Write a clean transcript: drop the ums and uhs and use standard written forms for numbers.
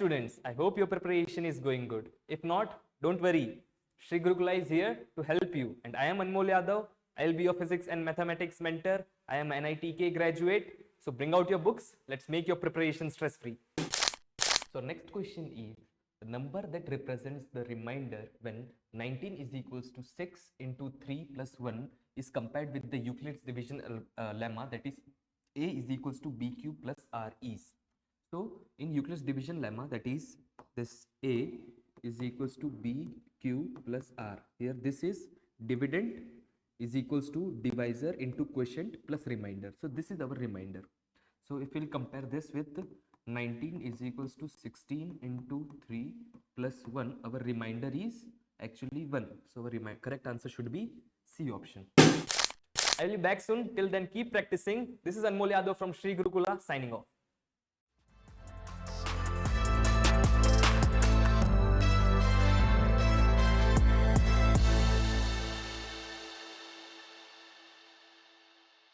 students, I hope your preparation is going good. If not, don't worry. Sri Gurukula is here to help you. And I am Anmol Yadav. I will be your physics and mathematics mentor. I am an NEET graduate. So bring out your books. Let's make your preparation stress-free. So next question is, the number that represents the remainder when 19 is equals to 6 into 3 plus 1 is compared with the Euclid's division lemma, that is A is equals to B cube plus R is. So in Euclid's division lemma, that is this A is equals to B cube plus R. Here this is dividend is equals to divisor into quotient plus remainder. So this is our remainder. So if we'll compare this with 19 is equals to 16 into 3 plus 1, our remainder is actually 1. So our correct answer should be C option. I will be back soon. Till then, keep practicing. This is Anmol Yadav from Sri Gurukula signing off.